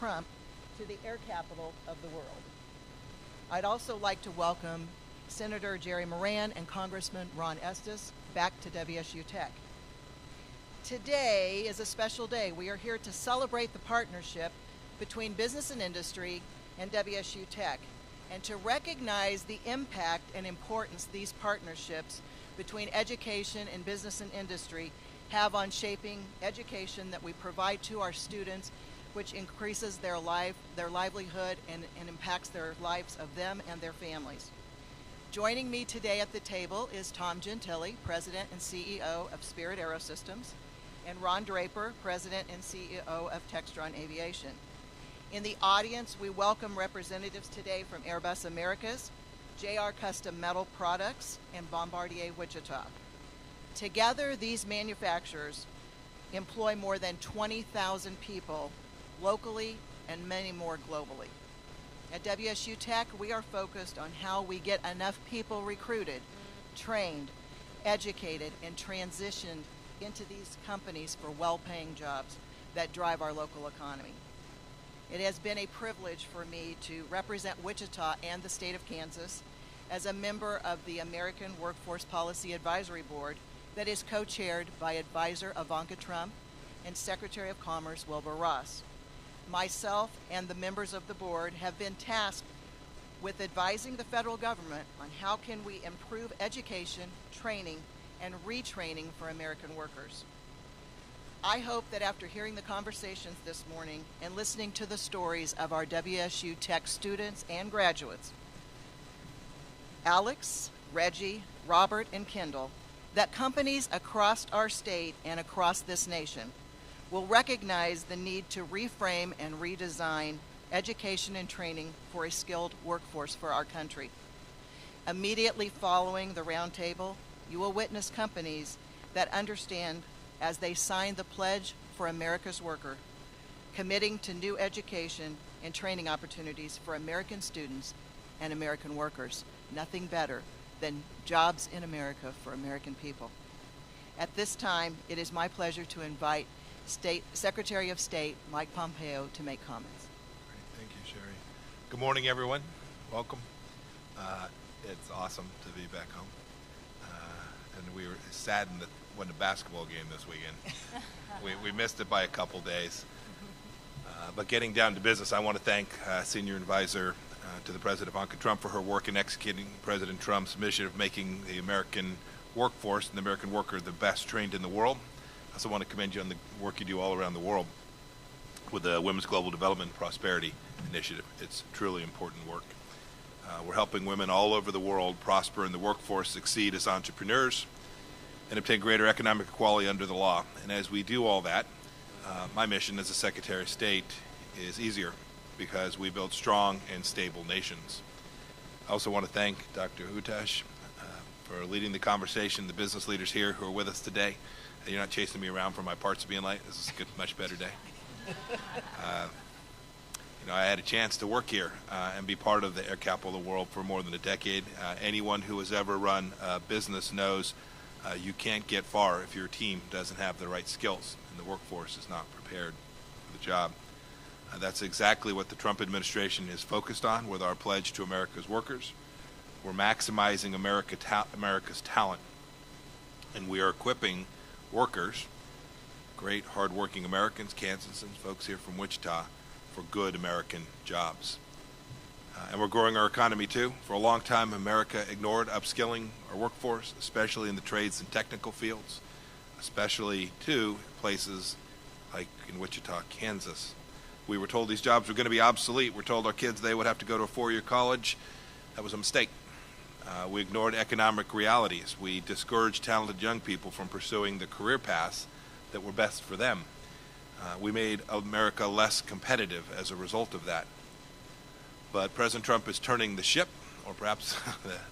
Trump to the air capital of the world. I'd also like to welcome Senator Jerry Moran and Congressman Ron Estes back to WSU Tech. Today is a special day. We are here to celebrate the partnership between business and industry and WSU Tech, and to recognize the impact and importance these partnerships between education and business and industry have on shaping education that we provide to our students, which increases their livelihood and impacts their lives of them and their families. Joining me today at the table is Tom Gentile, President and CEO of Spirit Aerosystems, and Ron Draper, President and CEO of Textron Aviation. In the audience, we welcome representatives today from Airbus Americas, JR Custom Metal Products, and Bombardier Wichita. Together, these manufacturers employ more than 20,000 people locally and many more globally. At WSU Tech, we are focused on how we get enough people recruited, trained, educated, and transitioned into these companies for well-paying jobs that drive our local economy. It has been a privilege for me to represent Wichita and the state of Kansas as a member of the American Workforce Policy Advisory Board that is co-chaired by Advisor Ivanka Trump and Secretary of Commerce Wilbur Ross. Myself and the members of the board have been tasked with advising the federal government on how can we improve education, training, and retraining for American workers. I hope that after hearing the conversations this morning and listening to the stories of our WSU Tech students and graduates, Alex, Reggie, Robert, and Kendall, that companies across our state and across this nation will recognize the need to reframe and redesign education and training for a skilled workforce for our country. Immediately following the roundtable, you will witness companies that understand as they sign the Pledge for America's Worker, committing to new education and training opportunities for American students and American workers. Nothing better than jobs in America for American people. At this time, it is my pleasure to invite Secretary of State Mike Pompeo to make comments. Great. Thank you, Sherry. Good morning, everyone. Welcome. It's awesome to be back home. And we were saddened that went to basketball game this weekend. we missed it by a couple days. But getting down to business, I want to thank Senior Advisor to the President Ivanka Trump for her work in executing President Trump's mission of making the American workforce and the American worker the best trained in the world. I also want to commend you on the work you do all around the world with the Women's Global Development and Prosperity Initiative. It's truly important work. We're helping women all over the world prosper in the workforce, succeed as entrepreneurs, and obtain greater economic equality under the law. And as we do all that, my mission as a Secretary of State is easier because we build strong and stable nations. I also want to thank Dr. Utash for leading the conversation, the business leaders here who are with us today. You're not chasing me around for my parts being late. This is a good, much better day. I had a chance to work here and be part of the air capital of the world for more than a decade. Anyone who has ever run a business knows you can't get far if your team doesn't have the right skills and the workforce is not prepared for the job. That's exactly what the Trump administration is focused on with our pledge to America's workers. We're maximizing America's talent, and we are equipping workers, great hardworking Americans, Kansans, folks here from Wichita, for good American jobs. And we're growing our economy too. For a long time, America ignored upskilling our workforce, especially in the trades and technical fields, especially too places like in Wichita, Kansas. We were told these jobs were going to be obsolete. We're told our kids they would have to go to a four-year college. That was a mistake. We ignored economic realities. We discouraged talented young people from pursuing the career paths that were best for them. We made America less competitive as a result of that. But President Trump is turning the ship, or perhaps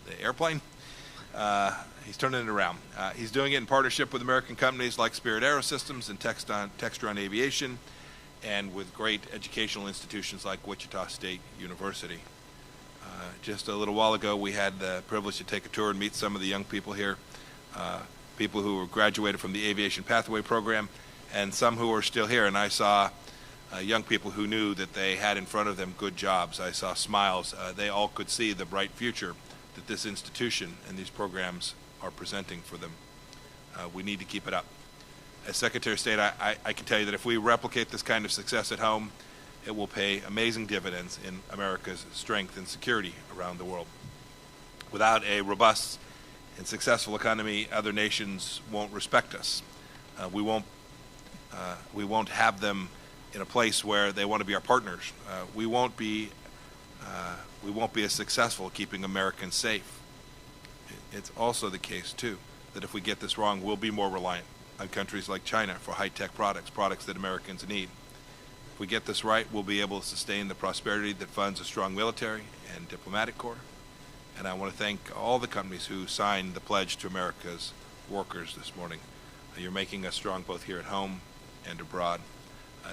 the airplane. He's turning it around. He's doing it in partnership with American companies like Spirit Aerosystems and Textron Aviation, and with great educational institutions like Wichita State University. Just a little while ago, we had the privilege to take a tour and meet some of the young people here, people who graduated from the Aviation Pathway Program, and some who are still here. And I saw young people who knew that they had in front of them good jobs. I saw smiles. They all could see the bright future that this institution and these programs are presenting for them. We need to keep it up. As Secretary of State, I can tell you that if we replicate this kind of success at home, it will pay amazing dividends in America's strength and security around the world. Without a robust and successful economy, other nations won't respect us. We won't have them in a place where they want to be our partners. We won't be as successful keeping Americans safe. It's also the case, too, that if we get this wrong, we'll be more reliant on countries like China for high-tech products that Americans need. If we get this right, we'll be able to sustain the prosperity that funds a strong military and diplomatic corps. And I want to thank all the companies who signed the pledge to America's workers this morning. You're making us strong both here at home and abroad.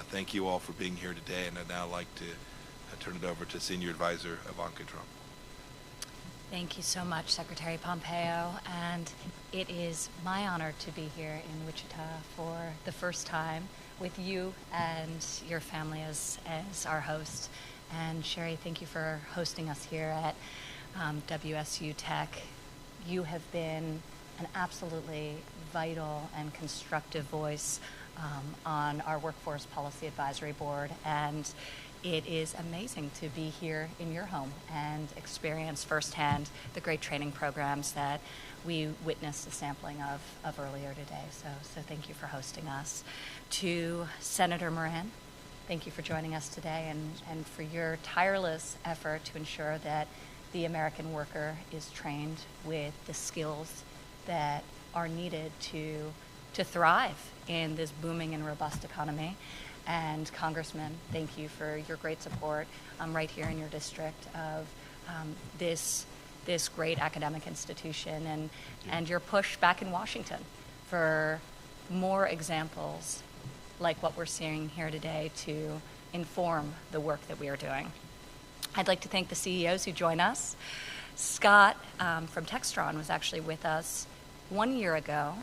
Thank you all for being here today, and I'd now like to turn it over to Senior Advisor Ivanka Trump. Thank you so much, Secretary Pompeo, and it is my honor to be here in Wichita for the first time with you and your family as our host. And Sherry, thank you for hosting us here at WSU Tech. You have been an absolutely vital and constructive voice on our Workforce Policy Advisory Board, and it is amazing to be here in your home and experience firsthand the great training programs that we witnessed a sampling of earlier today. So thank you for hosting us. To Senator Moran, thank you for joining us today and for your tireless effort to ensure that the American worker is trained with the skills that are needed to thrive in this booming and robust economy. And Congressman, thank you for your great support right here in your district of this great academic institution and your push back in Washington for more examples like what we're seeing here today to inform the work that we are doing. I'd like to thank the CEOs who join us. Scott from Textron was actually with us 1 year ago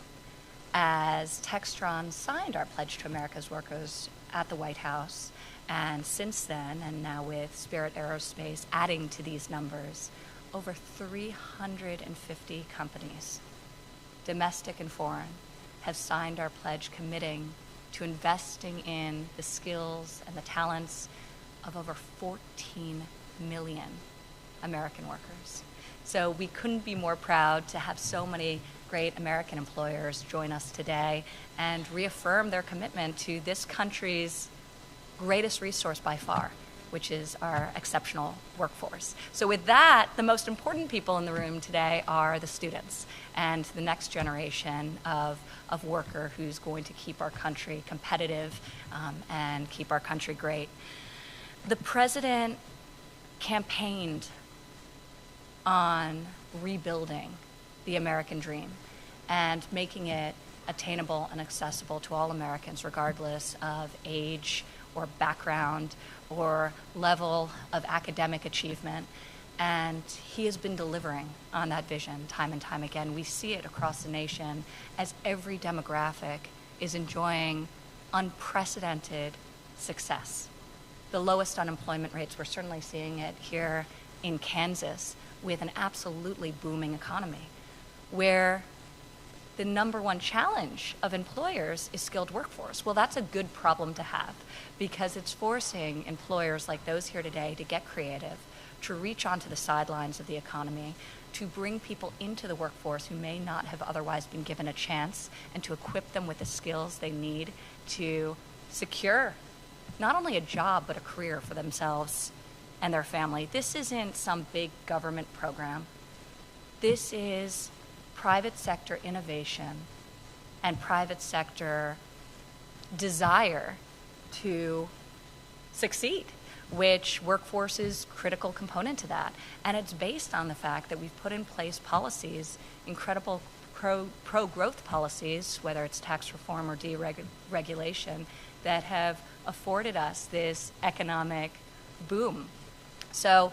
as Textron signed our Pledge to America's Workers at the White House. And since then, and now with Spirit Aerospace adding to these numbers, over 350 companies, domestic and foreign, have signed our pledge committing to investing in the skills and the talents of over 14 million American workers. So we couldn't be more proud to have so many great American employers join us today and reaffirm their commitment to this country's greatest resource by far, which is our exceptional workforce. So with that, the most important people in the room today are the students and the next generation of worker who's going to keep our country competitive and keep our country great. The president campaigned on rebuilding the American dream and making it attainable and accessible to all Americans, regardless of age or background or level of academic achievement. And he has been delivering on that vision time and time again. We see it across the nation as every demographic is enjoying unprecedented success. The lowest unemployment rates, we're certainly seeing it here in Kansas with an absolutely booming economy, where the number one challenge of employers is skilled workforce. Well, that's a good problem to have because it's forcing employers like those here today to get creative, to reach onto the sidelines of the economy, to bring people into the workforce who may not have otherwise been given a chance, and to equip them with the skills they need to secure not only a job but a career for themselves and their family. This isn't some big government program. This is private sector innovation and private sector desire to succeed, which workforce is a critical component to that. And it's based on the fact that we've put in place policies, incredible pro-growth policies, whether it's tax reform or deregulation, that have afforded us this economic boom. So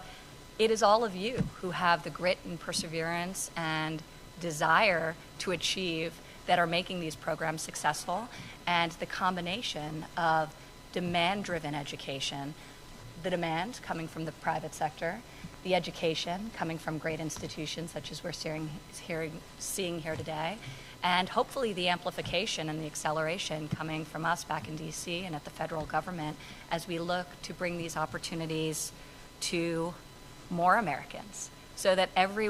it is all of you who have the grit and perseverance and desire to achieve that are making these programs successful, and the combination of demand-driven education, the demand coming from the private sector, the education coming from great institutions such as we're seeing here today, and hopefully the amplification and the acceleration coming from us back in DC and at the federal government as we look to bring these opportunities to more Americans so that every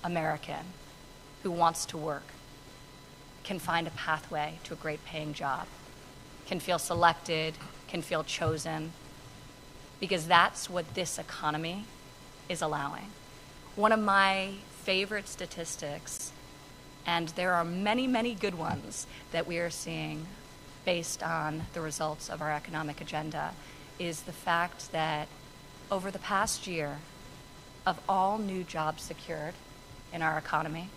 American who wants to work can find a pathway to a great paying job, can feel selected, can feel chosen, because that's what this economy is allowing. One of my favorite statistics, and there are many, many good ones that we are seeing based on the results of our economic agenda, is the fact that over the past year, of all new jobs secured in our economy,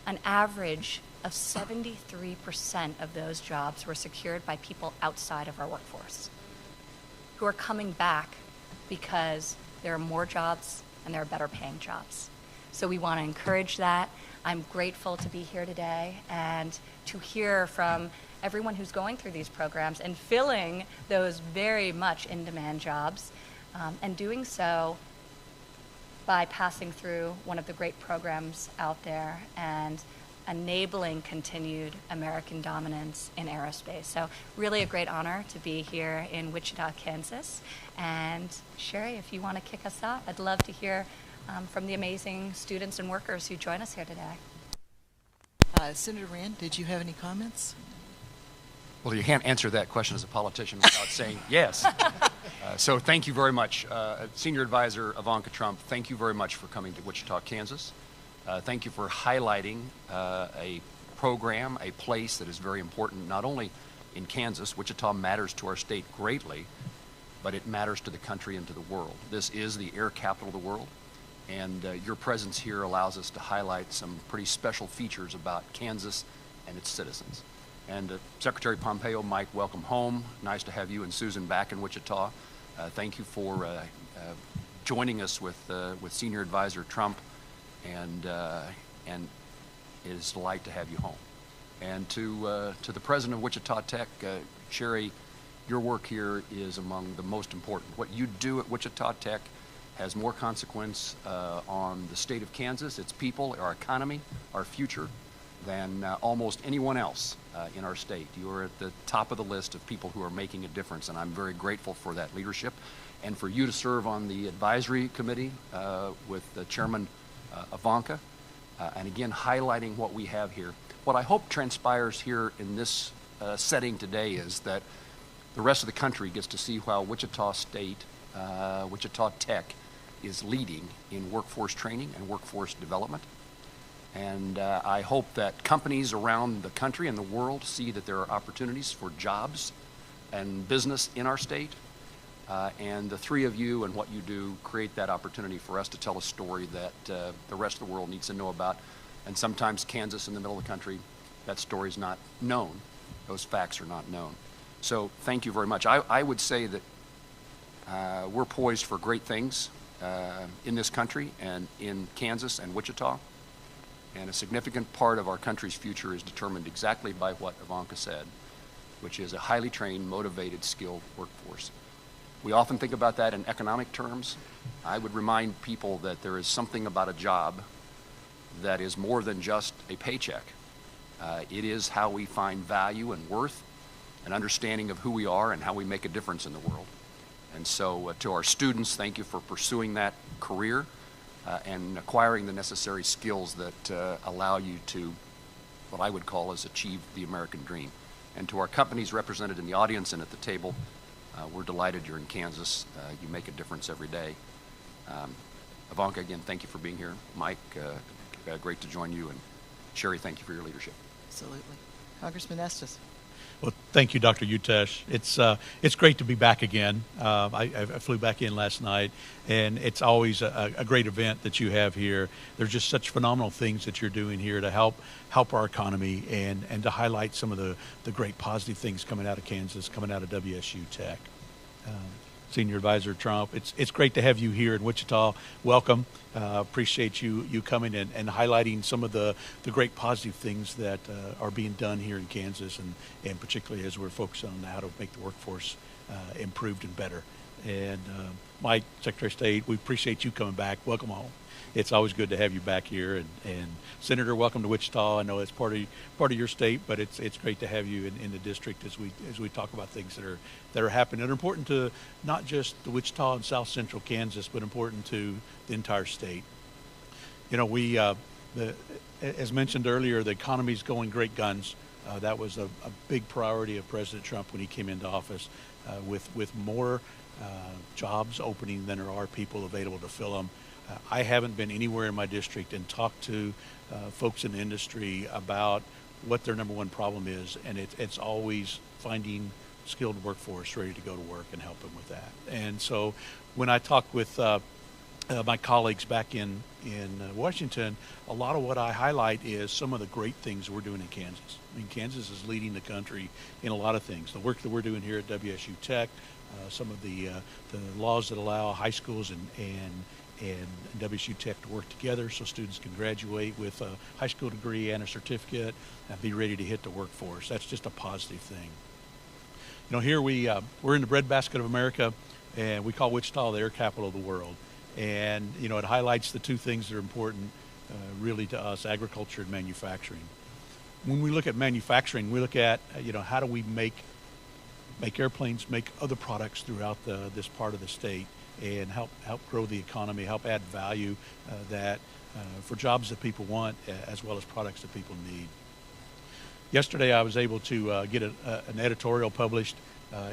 an average of 73% of those jobs were secured by people outside of our workforce, who are coming back because there are more jobs and there are better paying jobs. So we want to encourage that. I'm grateful to be here today and to hear from everyone who's going through these programs and filling those very much in-demand jobs, and doing so by passing through one of the great programs out there and enabling continued American dominance in aerospace. So really a great honor to be here in Wichita, Kansas. And Sherry, if you want to kick us off, I'd love to hear from the amazing students and workers who join us here today. Senator Rand, did you have any comments? Well, you can't answer that question as a politician without saying yes. So thank you very much. Senior Advisor Ivanka Trump, thank you very much for coming to Wichita, Kansas. Thank you for highlighting a program, a place that is very important, not only in Kansas. Wichita matters to our state greatly, but it matters to the country and to the world. This is the air capital of the world, and your presence here allows us to highlight some pretty special features about Kansas and its citizens. And Secretary Pompeo, Mike, welcome home. Nice to have you and Susan back in Wichita. Thank you for joining us with Senior Advisor Trump, and it is a delight to have you home. And to the President of Wichita Tech, Sherry, your work here is among the most important. What you do at Wichita Tech has more consequence on the state of Kansas, its people, our economy, our future, than almost anyone else in our state. You are at the top of the list of people who are making a difference, and I'm very grateful for that leadership, and for you to serve on the advisory committee with Chairman Ivanka, and again highlighting what we have here. What I hope transpires here in this setting today is that the rest of the country gets to see how Wichita State, Wichita Tech is leading in workforce training and workforce development. And I hope that companies around the country and the world see that there are opportunities for jobs and business in our state. And the three of you and what you do create that opportunity for us to tell a story that the rest of the world needs to know about. And sometimes Kansas, in the middle of the country, that story is not known. Those facts are not known. So thank you very much. I would say that we're poised for great things in this country and in Kansas and Wichita. And a significant part of our country's future is determined exactly by what Ivanka said, which is a highly trained, motivated, skilled workforce. We often think about that in economic terms. I would remind people that there is something about a job that is more than just a paycheck. It is how we find value and worth, an understanding of who we are and how we make a difference in the world. And so to our students, thank you for pursuing that career and acquiring the necessary skills that allow you to, what I would call, is achieve the American dream. And to our companies represented in the audience and at the table, we're delighted you're in Kansas. You make a difference every day. Ivanka, again, thank you for being here. Mike, great to join you. And Sherry, thank you for your leadership. Absolutely. Congressman Estes. Well, thank you, Dr. Utesh. It's great to be back again. I flew back in last night, and it's always a great event that you have here. There's just such phenomenal things that you're doing here to help our economy and to highlight some of the great positive things coming out of Kansas, coming out of WSU Tech. Senior Advisor Trump. It's great to have you here in Wichita. Welcome. Appreciate you coming and highlighting some of the great positive things that are being done here in Kansas, and particularly as we're focusing on how to make the workforce improved and better. And Mike, Secretary of State, we appreciate you coming back. Welcome home. It's always good to have you back here. And Senator, welcome to Wichita. I know it's part of your state, but it's great to have you in the district as we talk about things that are happening that are important to not just the Wichita and South Central Kansas, but important to the entire state. You know, we as mentioned earlier, the economy's going great guns. That was a big priority of President Trump when he came into office, with more jobs opening than there are people available to fill them. I haven't been anywhere in my district and talked to folks in the industry about what their number one problem is, and it's always finding skilled workforce ready to go to work and help them with that. And so when I talk with my colleagues back in Washington, a lot of what I highlight is some of the great things we're doing in Kansas. I mean, Kansas is leading the country in a lot of things. The work that we're doing here at WSU Tech, some of the laws that allow high schools and WSU Tech to work together so students can graduate with a high school degree and a certificate and be ready to hit the workforce. That's just a positive thing. You know, here we're in the breadbasket of America, and we call Wichita the air capital of the world. And, you know, it highlights the two things that are important really to us, agriculture and manufacturing. When we look at manufacturing, we look at, you know, how do we make airplanes, make other products throughout this part of the state, and help grow the economy, help add value for jobs that people want, as well as products that people need. Yesterday, I was able to get an editorial published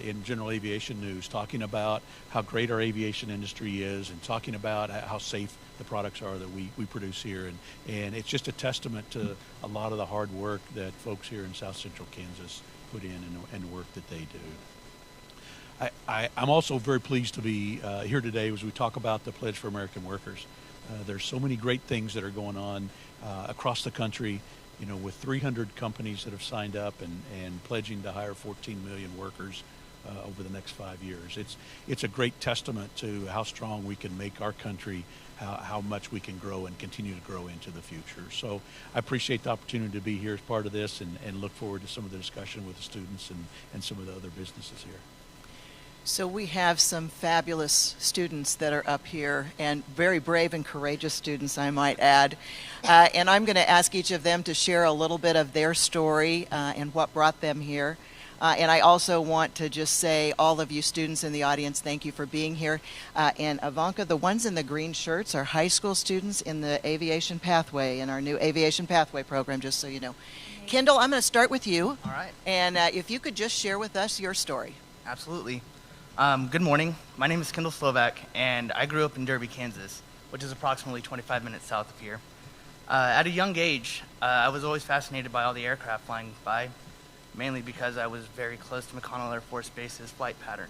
in General Aviation News talking about how great our aviation industry is and talking about how safe the products are that we produce here. And it's just a testament to a lot of the hard work that folks here in South Central Kansas put in and the work that they do. I'm also very pleased to be here today as we talk about the Pledge for American Workers. There's so many great things that are going on across the country, you know, with 300 companies that have signed up and pledging to hire 14 million workers over the next 5 years. It's a great testament to how strong we can make our country, how much we can grow and continue to grow into the future. So I appreciate the opportunity to be here as part of this and look forward to some of the discussion with the students and some of the other businesses here. So we have some fabulous students that are up here, and very brave and courageous students, I might add. And I'm going to ask each of them to share a little bit of their story and what brought them here. And I also want to just say, all of you students in the audience, thank you for being here. And Ivanka, the ones in the green shirts are high school students in the aviation pathway, in our new aviation pathway program, just so you know. Kendall, I'm going to start with you. All right. And if you could just share with us your story. Absolutely. Good morning. My name is Kendall Slovak, and I grew up in Derby, Kansas, which is approximately 25 minutes south of here. At a young age, I was always fascinated by all the aircraft flying by, mainly because I was very close to McConnell Air Force Base's flight pattern.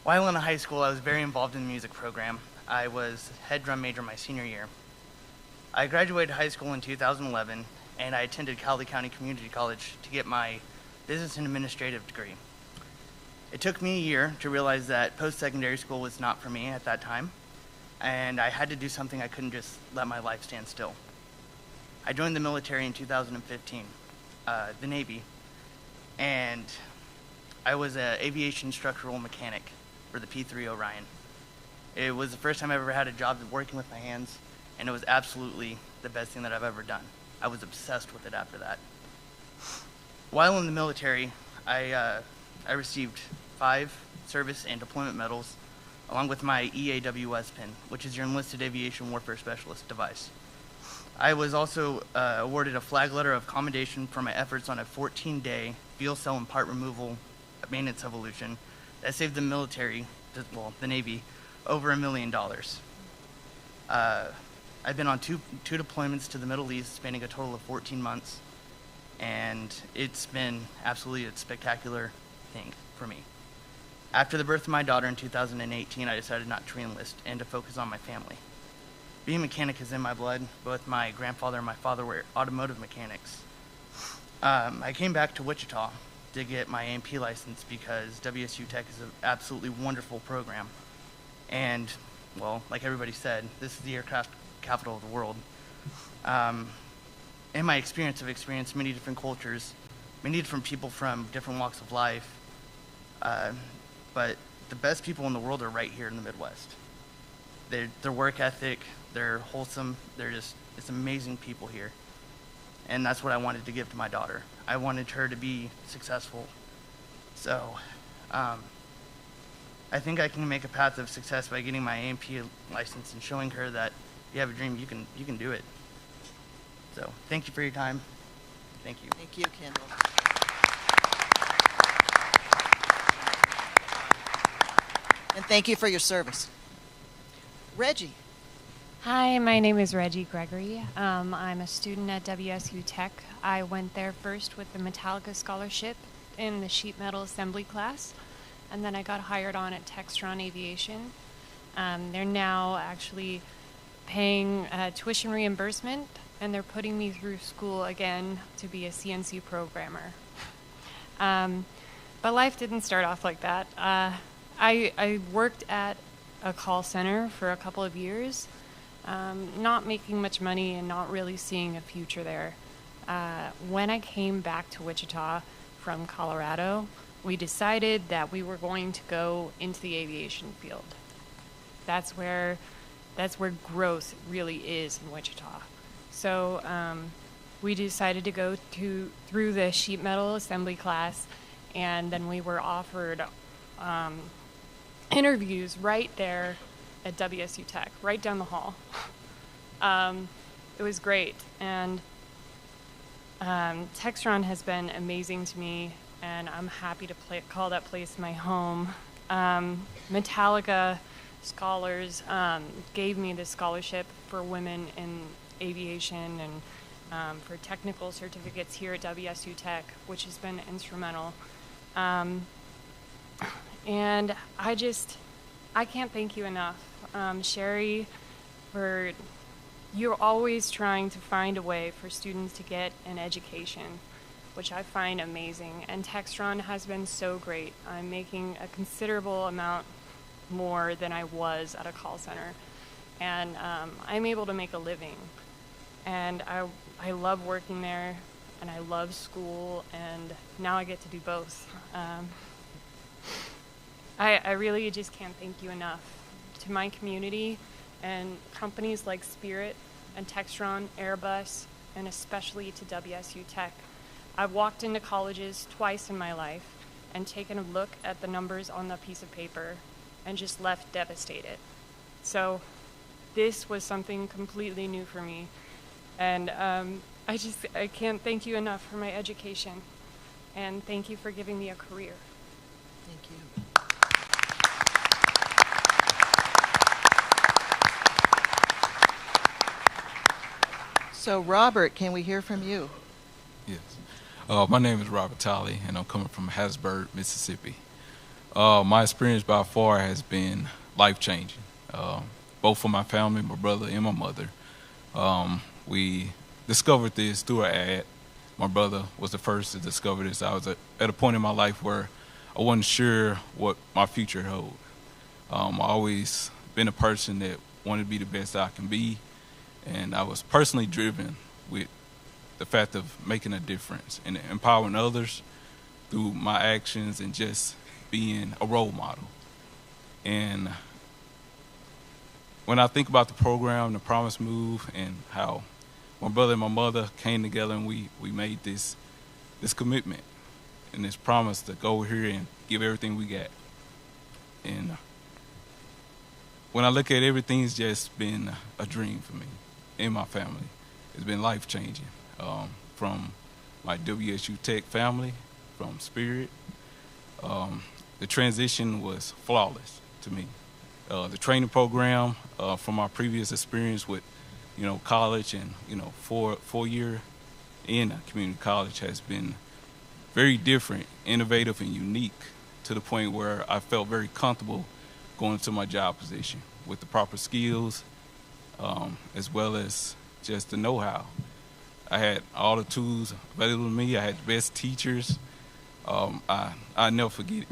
While in high school, I was very involved in the music program. I was head drum major my senior year. I graduated high school in 2011, and I attended Cowley County Community College to get my business and administrative degree. It took me a year to realize that post-secondary school was not for me at that time, and I had to do something. I couldn't just let my life stand still. I joined the military in 2015, the Navy, and I was an aviation structural mechanic for the P-3 Orion. It was the first time I ever had a job working with my hands, and it was absolutely the best thing that I've ever done. I was obsessed with it after that. While in the military, I received 5 service and deployment medals, along with my EAWS pin, which is your Enlisted Aviation Warfare Specialist device. I was also awarded a flag letter of commendation for my efforts on a 14-day fuel cell and part removal maintenance evolution that saved the military, well, the Navy, over $1 million. I've been on two deployments to the Middle East, spanning a total of 14 months, and it's been absolutely a spectacular thing for me. After the birth of my daughter in 2018, I decided not to re-enlist and to focus on my family. Being a mechanic is in my blood. Both my grandfather and my father were automotive mechanics. I came back to Wichita to get my A&P license because WSU Tech is an absolutely wonderful program. And, well, like everybody said, this is the aircraft capital of the world. In my experience, I've experienced many different cultures, many different people from different walks of life. But the best people in the world are right here in the Midwest. Their work ethic, they're wholesome, it's amazing people here. And that's what I wanted to give to my daughter. I wanted her to be successful. So I think I can make a path of success by getting my A&P license and showing her that if you have a dream, you can do it. So thank you for your time. Thank you. Thank you, Kendall. And thank you for your service. Reggie. Hi, my name is Reggie Gregory. I'm a student at WSU Tech. I went there first with the Metallica scholarship in the sheet metal assembly class, and then I got hired on at Textron Aviation. They're now actually paying tuition reimbursement, and they're putting me through school again to be a CNC programmer. But life didn't start off like that. I worked at a call center for a couple of years, not making much money and not really seeing a future there. When I came back to Wichita from Colorado, we decided that we were going to go into the aviation field. That's where growth really is in Wichita. So we decided to go through the sheet metal assembly class, and then we were offered interviews right there at WSU Tech, right down the hall. It was great, and Textron has been amazing to me, and I'm happy to call that place my home. Metallica scholars gave me this scholarship for women in aviation and for technical certificates here at WSU Tech, which has been instrumental. And I can't thank you enough. Sherry, you're always trying to find a way for students to get an education, which I find amazing. And Textron has been so great. I'm making a considerable amount more than I was at a call center. And I'm able to make a living. And I love working there, and I love school, and now I get to do both. I really just can't thank you enough. To my community and companies like Spirit and Textron, Airbus, and especially to WSU Tech. I've walked into colleges twice in my life and taken a look at the numbers on the piece of paper and just left devastated. So this was something completely new for me. And I can't thank you enough for my education. And thank you for giving me a career. Thank you. So, Robert, can we hear from you? Yes. My name is Robert Tolley, and I'm coming from Hattiesburg, Mississippi. My experience by far has been life-changing, both for my family, my brother, and my mother. We discovered this through an ad. My brother was the first to discover this. I was at a point in my life where I wasn't sure what my future held. I've always been a person that wanted to be the best I can be, and I was personally driven with the fact of making a difference and empowering others through my actions and just being a role model. And when I think about the program, the Promise Move, and how my brother and my mother came together and we made this commitment and this promise to go here and give everything we got. And when I look at everything, it's just been a dream for me and my family. It's been life-changing. From my WSU Tech family, from Spirit. The transition was flawless to me. The training program from my previous experience with, college and, 4-year in a community college has been very different, innovative, and unique to the point where I felt very comfortable going into my job position with the proper skills, as well as just the know-how. I had all the tools available to me. I had the best teachers. I never forget it.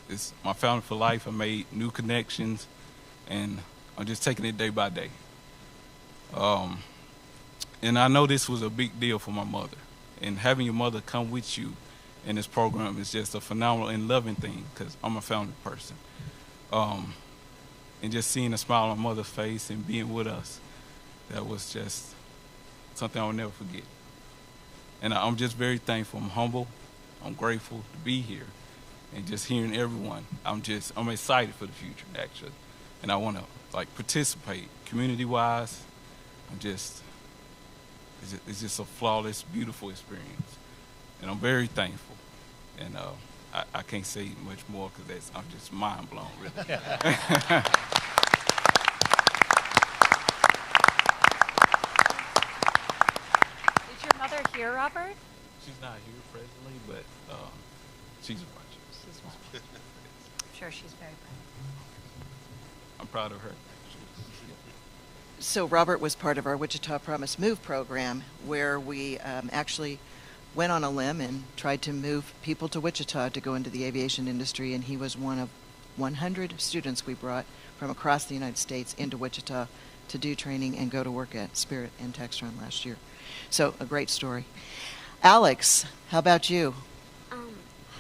It's my family for life. I made new connections, and I'm just taking it day by day. And I know this was a big deal for my mother. And having your mother come with you in this program is just a phenomenal and loving thing, because I'm a family person. And just seeing a smile on my mother's face and being with us, that was just something I will never forget. And I'm just very thankful. I'm humble. I'm grateful to be here. And just hearing everyone, I'm excited for the future, actually. And I want to participate community-wise. It's just a flawless, beautiful experience. And I'm very thankful. And I can't say much more because I'm just mind blown, really. Is your mother here, Robert? She's not here presently, but she's watching. She's watching. I'm sure she's very proud. I'm proud of her. So Robert was part of our Wichita Promise Move program, where we actually went on a limb and tried to move people to Wichita to go into the aviation industry, and he was one of 100 students we brought from across the United States into Wichita to do training and go to work at Spirit and Textron last year. So a great story. Alex, how about you?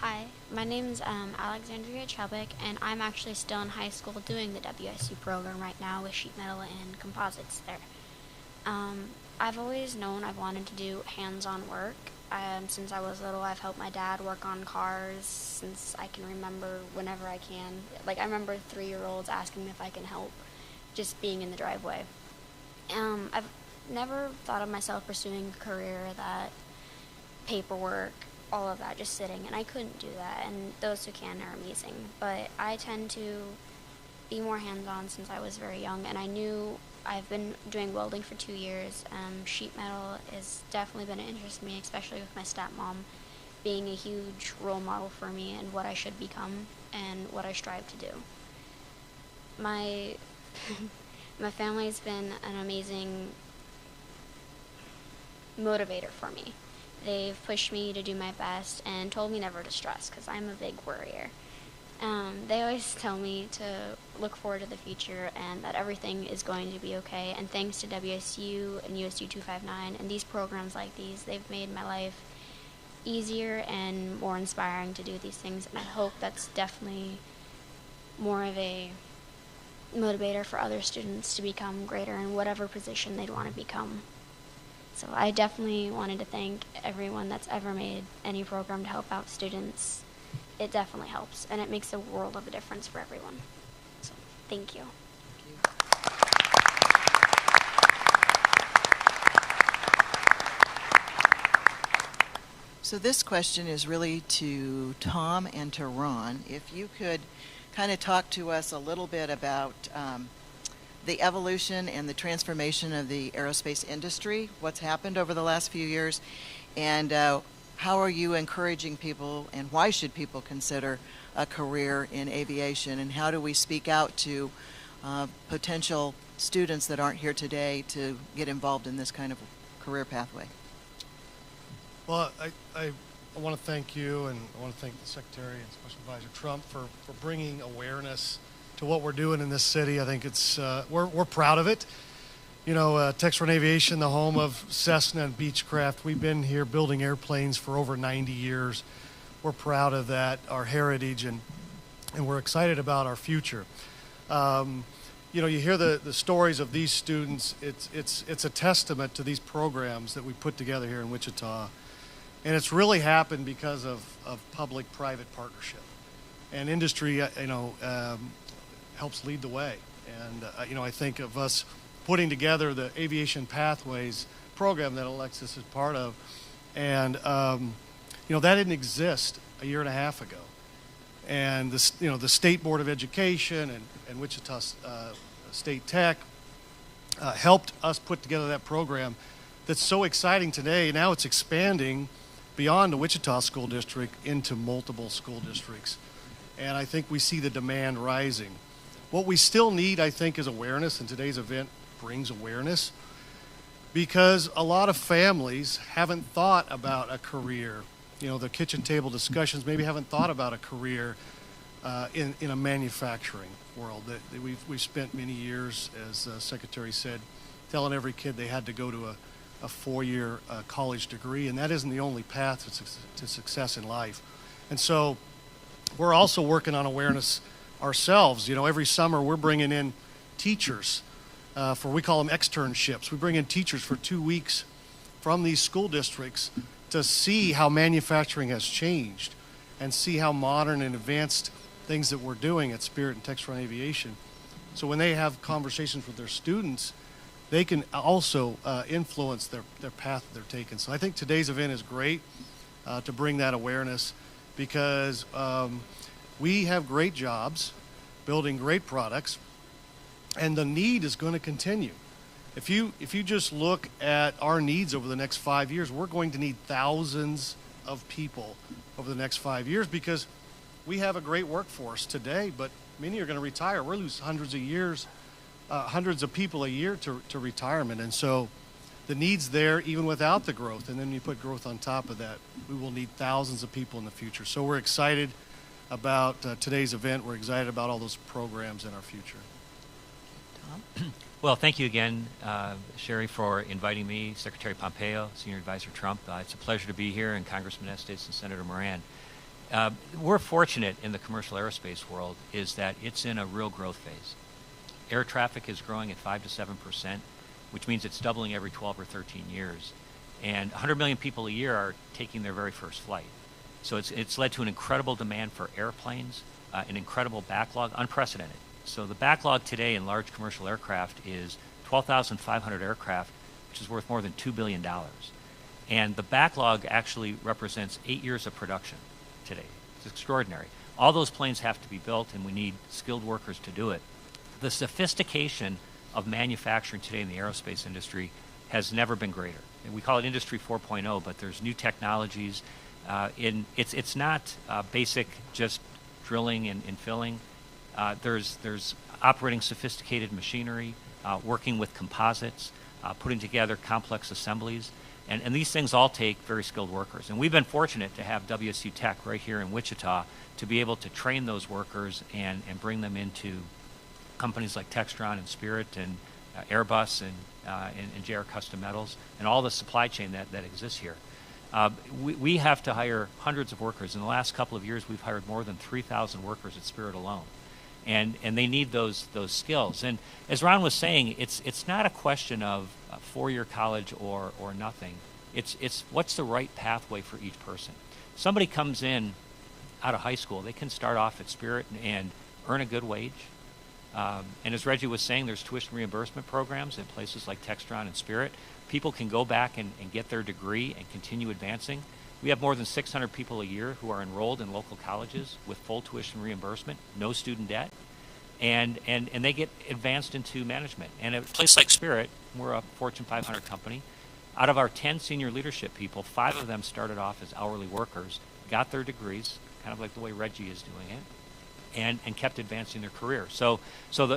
Hi, my name's Alexandria Chubbuck, and I'm actually still in high school doing the WSU program right now with sheet metal and composites there. I've always known I've wanted to do hands-on work. Since I was little, I've helped my dad work on cars since I can remember whenever I can. I remember 3-year-olds asking me if I can help, just being in the driveway. I've never thought of myself pursuing a career that paperwork, all of that, just sitting, and I couldn't do that, and those who can are amazing. But I tend to be more hands-on since I was very young, and I knew I've been doing welding for 2 years. Sheet metal has definitely been an interest to me, especially with my stepmom being a huge role model for me and what I should become and what I strive to do. My family's been an amazing motivator for me. They've pushed me to do my best and told me never to stress, because I'm a big worrier. They always tell me to look forward to the future and that everything is going to be okay. And thanks to WSU and USU 259 and these programs like these, they've made my life easier and more inspiring to do these things. And I hope that's definitely more of a motivator for other students to become greater in whatever position they'd want to become. So I definitely wanted to thank everyone that's ever made any program to help out students. It definitely helps, and it makes a world of a difference for everyone. So, thank you. So this question is really to Tom and to Ron. If you could kind of talk to us a little bit about the evolution and the transformation of the aerospace industry, what's happened over the last few years, and how are you encouraging people, and why should people consider a career in aviation, and how do we speak out to potential students that aren't here today to get involved in this kind of career pathway? Well, I want to thank you, and I want to thank the Secretary and Special Advisor Trump for bringing awareness to what we're doing in this city. I think it's we're proud of it. You know, Textron Aviation, the home of Cessna and Beechcraft, we've been here building airplanes for over 90 years. We're proud of that, our heritage, and we're excited about our future. You know, you hear the stories of these students. It's a testament to these programs that we put together here in Wichita. And it's really happened because of public-private partnership. And industry, helps lead the way. And, I think of us putting together the Aviation Pathways program that Alexis is part of. And, that didn't exist a year and a half ago. And, the State Board of Education and Wichita State Tech helped us put together that program that's so exciting today. Now it's expanding beyond the Wichita School District into multiple school districts. And I think we see the demand rising. What we still need, I think, is awareness, and today's event brings awareness, because a lot of families haven't thought about a career the kitchen table discussions, maybe haven't thought about a career in a manufacturing world. That we've spent many years, as the Secretary said, telling every kid they had to go to a four-year college degree, and that isn't the only path to success in life. And so we're also working on awareness ourselves. Every summer we're bringing in teachers we call them externships. We bring in teachers for 2 weeks from these school districts to see how manufacturing has changed and see how modern and advanced things that we're doing at Spirit and Textron Aviation. So when they have conversations with their students, they can also influence their path that they're taking. So I think today's event is great to bring that awareness, because we have great jobs, building great products, and the need is going to continue. If you just look at our needs over the next 5 years, we're going to need thousands of people over the next 5 years, because we have a great workforce today, but many are going to retire. We'll lose hundreds of people a year to retirement. And so the need's there even without the growth. And then you put growth on top of that, we will need thousands of people in the future. So we're excited about today's event. We're excited about all those programs in our future. Tom? Well, thank you again, Sherry, for inviting me, Secretary Pompeo, Senior Advisor Trump. It's a pleasure to be here, and Congressman Estes and Senator Moran. We're fortunate in the commercial aerospace world is that it's in a real growth phase. Air traffic is growing at 5 to 7%, which means it's doubling every 12 or 13 years. And 100 million people a year are taking their very first flight. So it's led to an incredible demand for airplanes, an incredible backlog, unprecedented. So the backlog today in large commercial aircraft is 12,500 aircraft, which is worth more than $2 billion. And the backlog actually represents 8 years of production today. It's extraordinary. All those planes have to be built, and we need skilled workers to do it. The sophistication of manufacturing today in the aerospace industry has never been greater. And we call it Industry 4.0, but there's new technologies. It's not basic just drilling and filling. There's operating sophisticated machinery, working with composites, putting together complex assemblies. And these things all take very skilled workers. And we've been fortunate to have WSU Tech right here in Wichita to be able to train those workers and bring them into companies like Textron and Spirit and Airbus and JR Custom Metals and all the supply chain that exists here. We have to hire hundreds of workers. In the last couple of years, we've hired more than 3,000 workers at Spirit alone. And they need those skills. And as Ron was saying, it's not a question of a four-year college or nothing. It's what's the right pathway for each person. Somebody comes in out of high school, they can start off at Spirit and earn a good wage. And as Reggie was saying, there's tuition reimbursement programs in places like Textron and Spirit. People can go back and get their degree and continue advancing. We have more than 600 people a year who are enrolled in local colleges with full tuition reimbursement, no student debt, and they get advanced into management. And at a place like Spirit, we're a Fortune 500 company. Out of our 10 senior leadership people, 5 of them started off as hourly workers, got their degrees, kind of like the way Reggie is doing it, and kept advancing their career. So what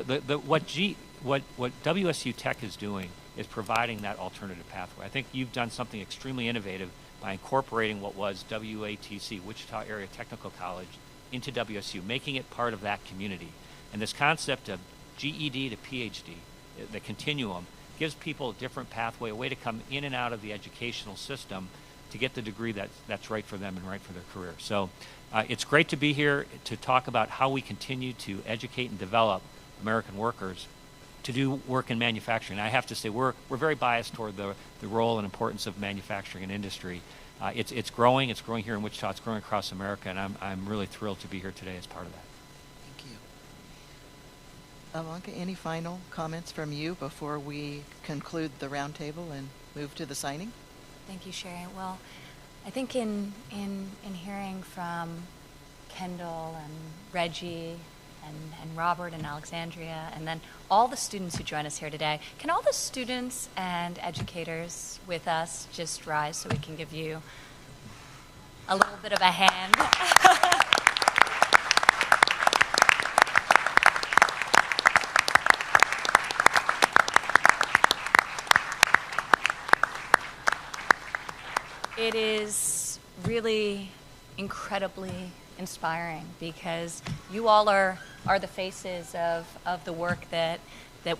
WSU Tech is doing is providing that alternative pathway. I think you've done something extremely innovative by incorporating what was WATC, Wichita Area Technical College, into WSU, making it part of that community. And this concept of GED to PhD, the continuum, gives people a different pathway, a way to come in and out of the educational system to get the degree that's right for them and right for their career. So it's great to be here to talk about how we continue to educate and develop American workers to do work in manufacturing. And I have to say, we're very biased toward the role and importance of manufacturing and industry. It's growing here in Wichita, it's growing across America, and I'm really thrilled to be here today as part of that. Thank you. Ivanka, any final comments from you before we conclude the roundtable and move to the signing? Thank you, Sherry. Well, I think in hearing from Kendall and Reggie and Robert and Alexandria, and then all the students who join us here today, can all the students and educators with us just rise so we can give you a little bit of a hand? It is really incredibly inspiring, because you all are the faces of the work that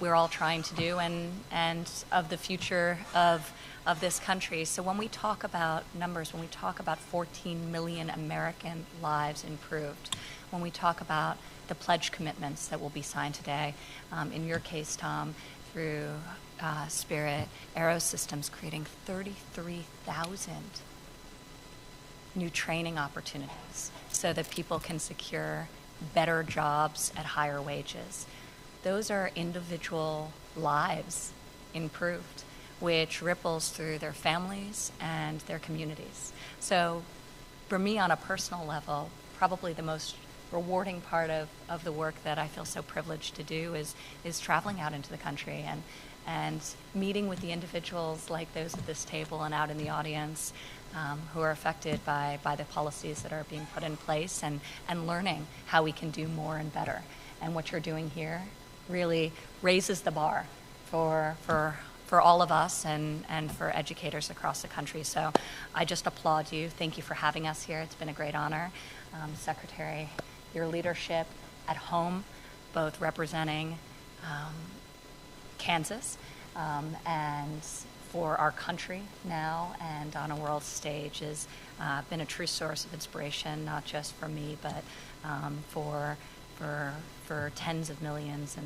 we're all trying to do, and of the future of this country. So when we talk about numbers, when we talk about 14 million American lives improved, when we talk about the pledge commitments that will be signed today, in your case, Tom, through Spirit Aerosystems, creating 33,000 new training opportunities so that people can secure better jobs at higher wages. Those are individual lives improved, which ripples through their families and their communities. So for me, on a personal level, probably the most rewarding part of the work that I feel so privileged to do is traveling out into the country and meeting with the individuals like those at this table and out in the audience, who are affected by the policies that are being put in place, and learning how we can do more and better. And what you're doing here really raises the bar for all of us and for educators across the country. So I just applaud you. Thank you for having us here. It's been a great honor. Secretary, your leadership at home, both representing Kansas and for our country now and on a world stage, has been a true source of inspiration, not just for me, but for tens of millions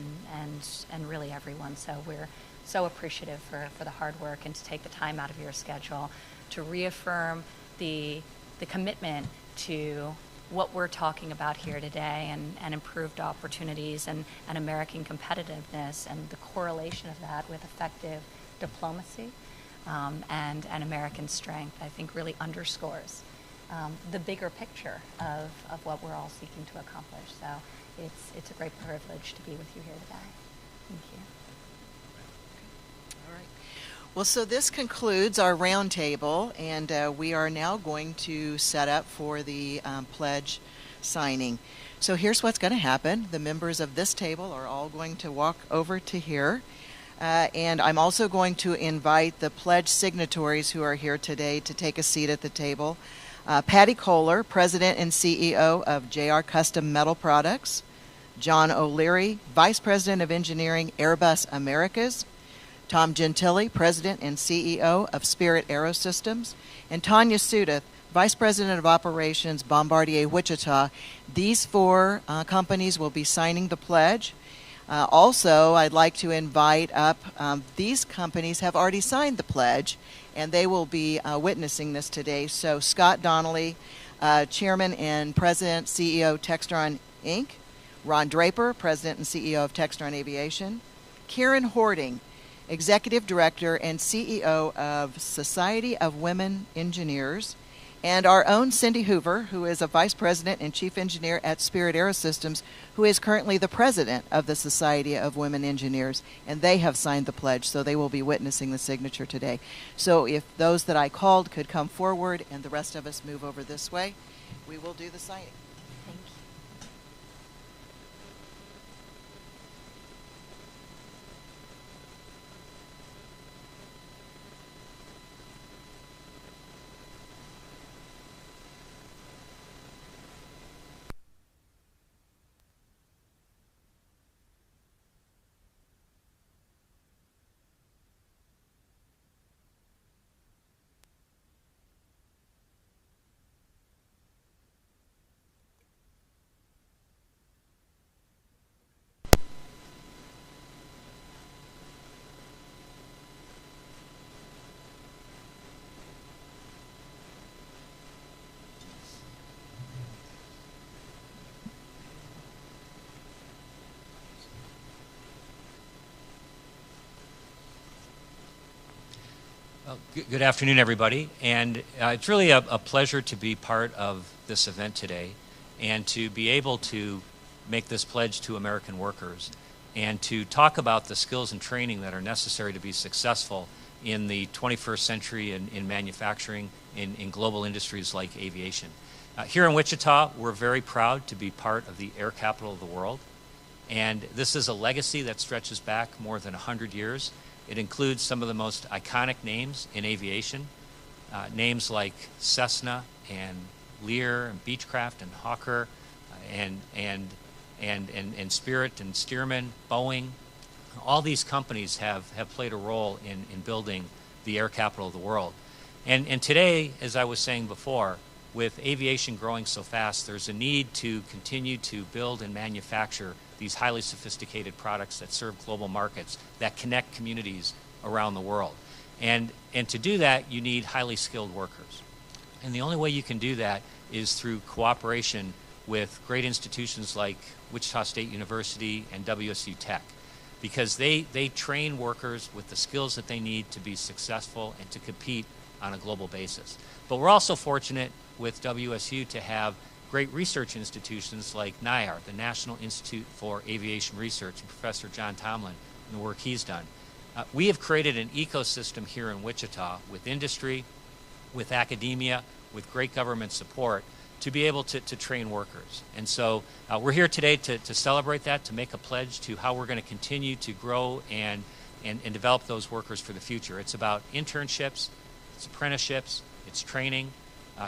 and really everyone. So we're so appreciative for the hard work and to take the time out of your schedule to reaffirm the commitment to what we're talking about here today, and improved opportunities and American competitiveness, and the correlation of that with effective diplomacy and American strength, I think really underscores the bigger picture of what we're all seeking to accomplish. So it's a great privilege to be with you here today. Thank you. All right. Well, so this concludes our roundtable, and we are now going to set up for the pledge signing. So here's what's going to happen. The members of this table are all going to walk over to here. And I'm also going to invite the pledge signatories who are here today to take a seat at the table. Patty Kohler, President and CEO of JR Custom Metal Products. John O'Leary, Vice President of Engineering, Airbus Americas. Tom Gentile, President and CEO of Spirit Aerosystems. And Tanya Sudeth, Vice President of Operations, Bombardier Wichita. These four companies will be signing the pledge. Also, I'd like to invite up, these companies have already signed the pledge, and they will be witnessing this today. So Scott Donnelly, Chairman and President, CEO, Textron, Inc. Ron Draper, President and CEO of Textron Aviation. Karen Hording, Executive Director and CEO of Society of Women Engineers. And our own Cindy Hoover, who is a Vice President and Chief Engineer at Spirit Aerosystems, who is currently the President of the Society of Women Engineers. And they have signed the pledge, so they will be witnessing the signature today. So if those that I called could come forward and the rest of us move over this way, we will do the signing. Thank you. Well, good afternoon, everybody. And it's really a pleasure to be part of this event today and to be able to make this pledge to American workers and to talk about the skills and training that are necessary to be successful in the 21st century in manufacturing, in global industries like aviation. Here in Wichita, we're very proud to be part of the air capital of the world. And this is a legacy that stretches back more than 100 years. It includes some of the most iconic names in aviation, names like Cessna, and Lear and Beechcraft and Hawker and Spirit and Stearman, Boeing. All these companies have played a role in building the air capital of the world. And today, as I was saying before, with aviation growing so fast, there's a need to continue to build and manufacture these highly sophisticated products that serve global markets, that connect communities around the world. And to do that, you need highly skilled workers. And the only way you can do that is through cooperation with great institutions like Wichita State University and WSU Tech, because they train workers with the skills that they need to be successful and to compete on a global basis. But we're also fortunate with WSU to have great research institutions like NIAR, the National Institute for Aviation Research, and Professor John Tomlin and the work he's done. We have created an ecosystem here in Wichita with industry, with academia, with great government support to be able to train workers. And so we're here today to celebrate that, to make a pledge to how we're going to continue to grow and develop those workers for the future. It's about internships, it's apprenticeships, it's training.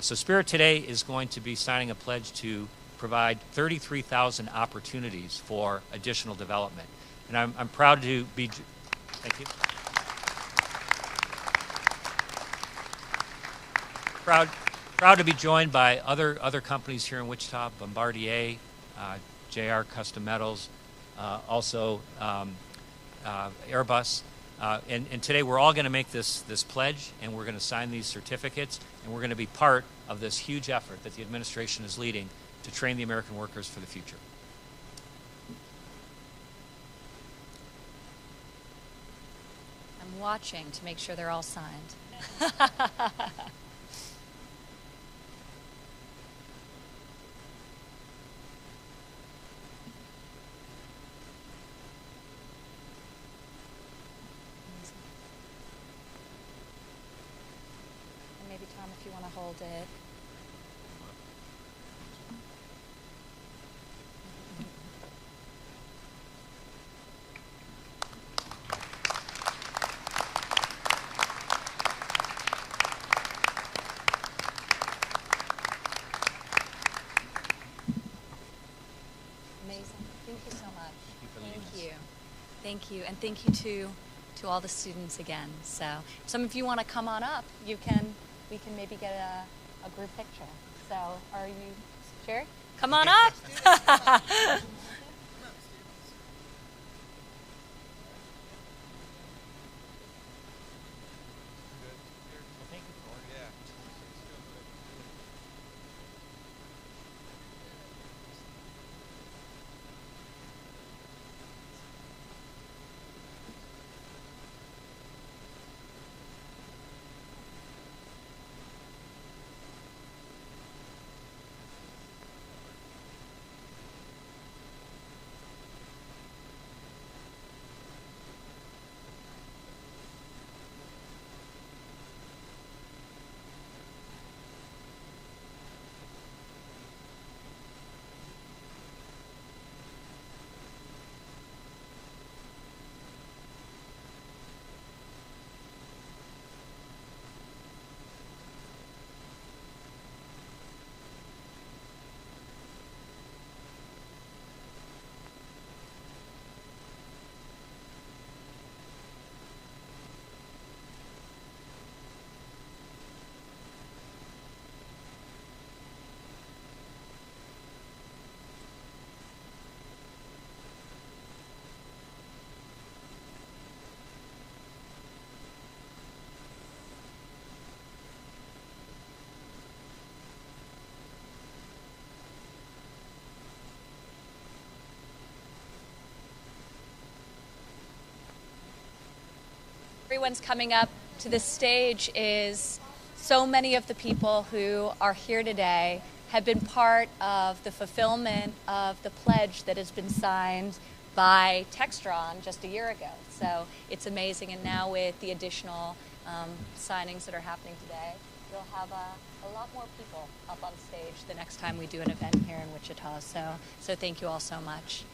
So Spirit today is going to be signing a pledge to provide 33,000 opportunities for additional development. And I'm proud to be, thank you. Proud to be joined by other companies here in Wichita, Bombardier, JR Custom Metals, also Airbus. And today we're all going to make this pledge, and we're going to sign these certificates, and we're going to be part of this huge effort that the administration is leading to train the American workers for the future. I'm watching to make sure they're all signed. Maybe Tom, if you want to hold it. Amazing. Thank you so much. Thank you. Thank you. And thank you to all the students again. So some of you want to come on up, we can maybe get a group picture. So are you, Sherry? Come on up. Everyone's coming up to the stage is so many of the people who are here today have been part of the fulfillment of the pledge that has been signed by Textron just a year ago. So it's amazing. And now with the additional signings that are happening today, you'll have a lot more people up on stage the next time we do an event here in Wichita. So thank you all so much.